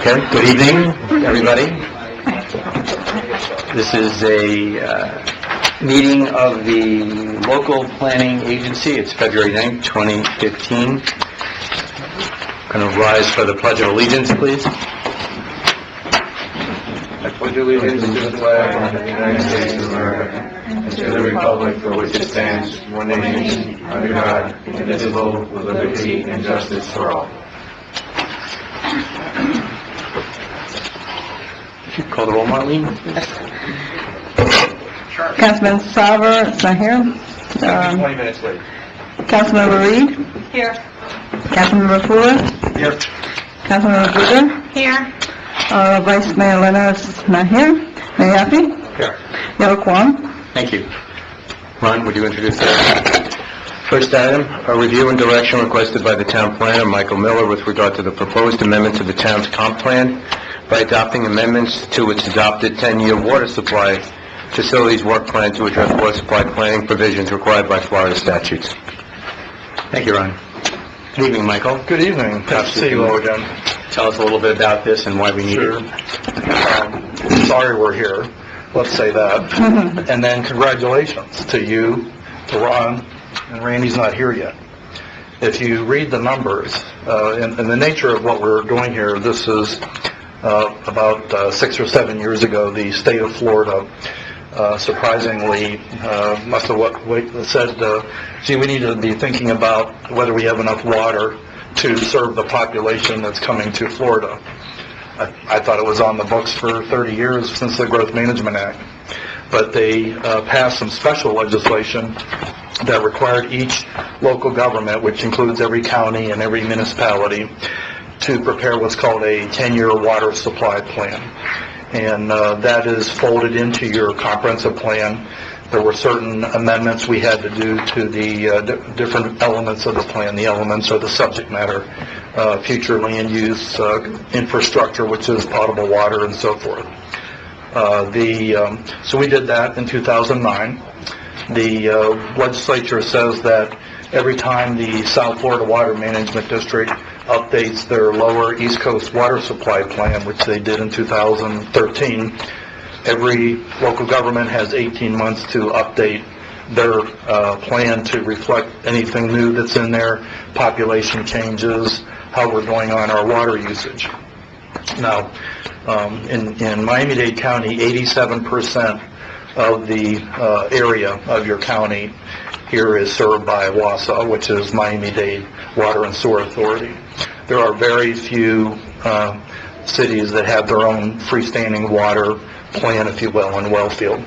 Okay, good evening, everybody. This is a meeting of the local planning agency. It's February 9th, 2015. Going to rise for the Pledge of Allegiance, please. I pledge allegiance to the flag of the United States of America and to the republic for which it stands, one nation, under God, indivisible, with liberty and justice for all. Call the roll, Marlene. Councilman Salver is not here. 20 minutes late. Councilmember Reed? Here. Councilmember Fuller? Here. Councilmember Boozer? Here. Vice Mayor Leonard is not here. Mayor Happy? Here. You have a quorum? Thank you. Ron, would you introduce that? First item, a review and direction requested by the town planner, Michael Miller, with regard to the proposed amendment to the town's comp plan by adopting amendments to its adopted 10-year water supply facilities work plan to address water supply planning provisions required by Florida statutes. Thank you, Ron. Good evening, Michael. Good evening. Good to see you all again. Tell us a little bit about this and why we need Sure. it. Sorry we're here. Let's say that. And then congratulations to you, to Ron, and Randy's not here yet. If you read the numbers, and the nature of what we're doing here, this is about 6 or 7 years ago, the state of Florida surprisingly must have said, gee, we need to be thinking about whether we have enough water to serve the population that's coming to Florida. I thought it was on the books for 30 years since the Growth Management Act. But they passed some special legislation that required each local government, which includes every county and every municipality, to prepare what's called a 10-year water supply plan. And that is folded into your comprehensive plan. There were certain amendments we had to do to the different elements of the plan. The elements are the subject matter, future land use, infrastructure, which is potable water, and so forth. So we did that in 2009. The legislature says that every time the South Florida Water Management District updates their lower East Coast water supply plan, which they did in 2013, every local government has 18 months to update their plan to reflect anything new that's in there, population changes, how we're going on our water usage. Now, in Miami-Dade County, 87% of the area of your county here is served by WASA, which is Miami-Dade Water and Sewer Authority. There are very few cities that have their own freestanding water plan, if you will, in Wellfield.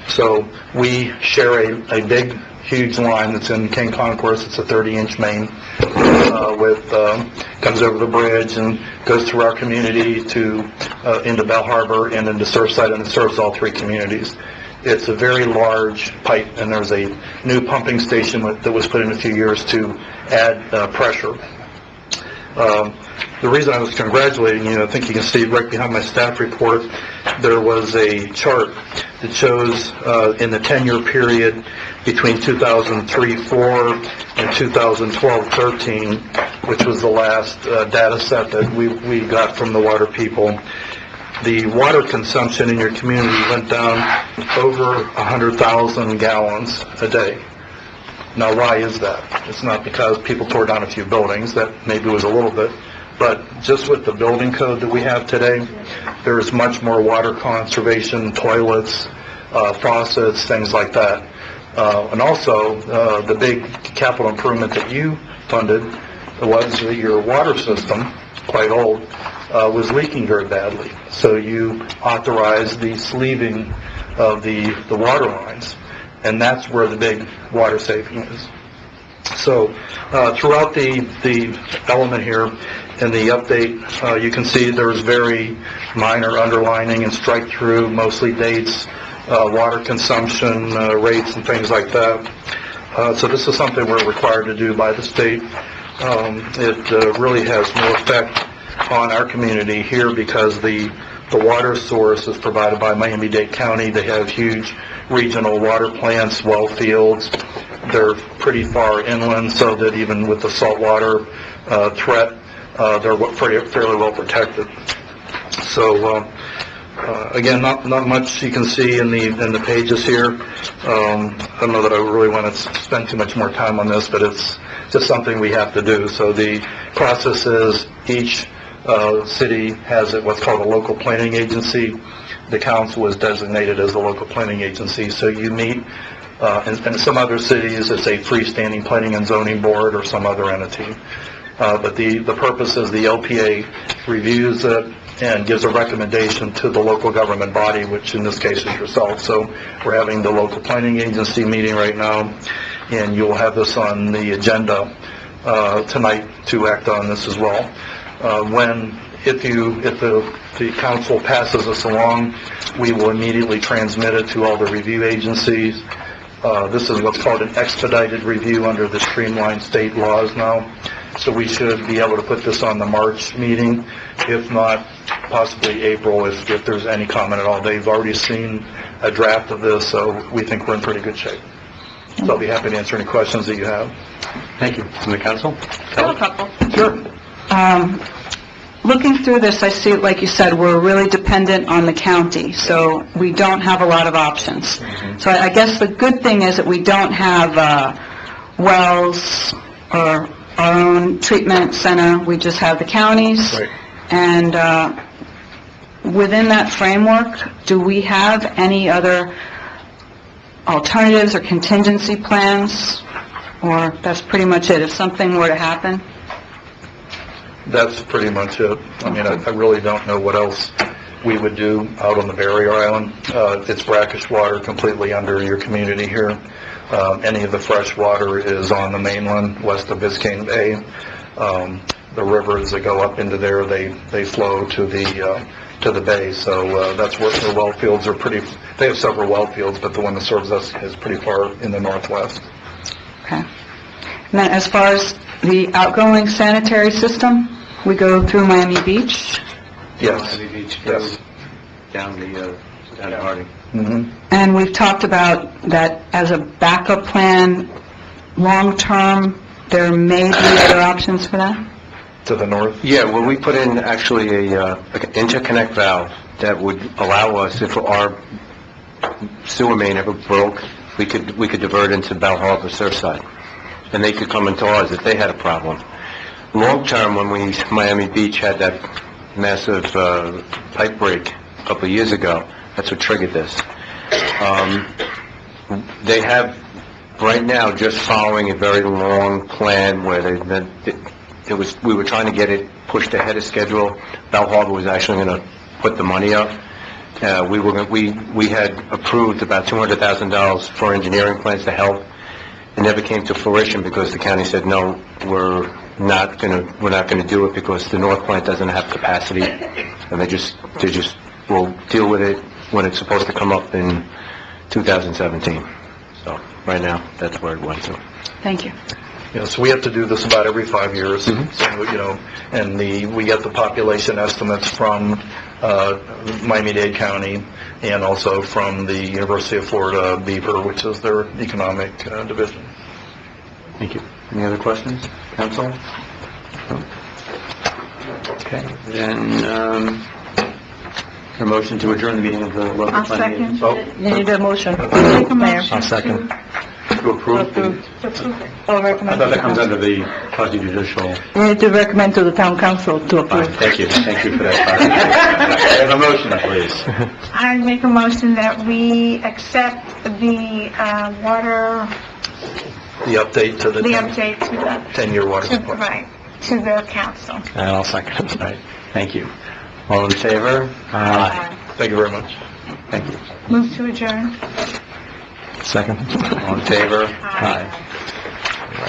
So we share a big, huge line that's in King Concourse. It's a 30-inch main comes over the bridge and goes through our community to into Bell Harbor and into Surfside, and it serves all three communities. It's a very large pipe, and there's a new pumping station that was put in a few years to add pressure. The reason I was congratulating you, I think you can see right behind my staff report, there was a chart that shows in the 10-year period between 2003-4 and 2012-13, which was the last data set that we got from the water people, the water consumption in your community went down over 100,000 gallons a day. Now, why is that? It's not because people tore down a few buildings. That maybe was a little bit. But just with the building code that we have today, there is much more water conservation, toilets, faucets, things like that. And also, the big capital improvement that you funded was that your water system, quite old, was leaking very badly. So you authorized the sleeving of the water lines. And that's where the big water saving is. So throughout the element here in the update, you can see there's very minor underlining and strike through, mostly dates, water consumption rates and things like that. So this is something we're required to do by the state. It really has no effect on our community here because the water source is provided by Miami-Dade County. They have huge regional water plants, well fields. They're pretty far inland, so that even with the saltwater threat, they're fairly well protected. So, again, not much you can see in the pages here. I don't know that I really want to spend too much more time on this, but it's just something we have to do. So the process is each city has what's called a local planning agency. The council is designated as the local planning agency. So you meet, in some other cities, it's a freestanding planning and zoning board or some other entity. But the purpose is the LPA reviews it and gives a recommendation to the local government body, which in this case is yourself. So we're having the local planning agency meeting right now, and you'll have this on the agenda tonight to act on this as well. If the council passes this along, we will immediately transmit it to all the review agencies. This is what's called an expedited review under the streamlined state laws now. So we should be able to put this on the March meeting, if not possibly April, if there's any comment at all. They've already seen a draft of this, so we think we're in pretty good shape. So I'll be happy to answer any questions that you have. Thank you. From the council? I have a couple. Sure. Looking through this, I see, like you said, we're really dependent on the county, so we don't have a lot of options. So I guess the good thing is that we don't have wells or our own treatment center. We just have the counties. Right. And within that framework, do we have any other alternatives or contingency plans? Or that's pretty much it, if something were to happen? That's pretty much it. I mean, I really don't know what else we would do out on the barrier island. It's brackish water completely under your community here. Any of the fresh water is on the mainland west of Biscayne Bay. The rivers that go up into there, they flow to the bay. So that's where the well fields are pretty. They have several well fields, but the one that serves us is pretty far in the northwest. Okay. And then as far as the outgoing sanitary system, we go through Miami Beach, Yes. Yes. Down Harding. Mm-hmm. and we've talked about that as a backup plan, long-term, there may be other options for that? To the north. Yeah, well, we put in actually like an interconnect valve that would allow us, if our sewer main ever broke, we could divert into Bell Harbor, Surfside, and they could come into ours if they had a problem. Long-term, when Miami Beach had that massive pipe break a couple of years ago, that's what triggered this. They have, right now, just following a very long plan where we were trying to get it pushed ahead of schedule. Bell Harbor was actually going to put the money up. We had approved about $200,000 for engineering plans to help. It never came to fruition because the county said, no, we're not going to do it because the north plant doesn't have capacity, and they just will deal with it when it's supposed to come up in 2017. So right now, that's where it went to. Thank you. So we have to do this about every 5 years. So, and we get the population estimates from Miami-Dade County and also from the University of Florida, Beaver, which is their economic division. Thank you. Any other questions, council? No? Okay, then, a motion to adjourn the meeting of the local I'll planning agency. second. You need a motion? Make a motion. I'll second. To approve? To approve it. Or I recommend? thought that comes under the quasi-judicial. You need to recommend to the town council to Fine, approve. thank you for that. Have a motion, please. I make a motion that we accept the water, The update to the the update to the, 10-year water to, supply. right, to the council. And I'll second. Right. Thank you. All in favor? Aye. Thank you very much. Thank you. Move to adjourn. Second. All in favor? Aye.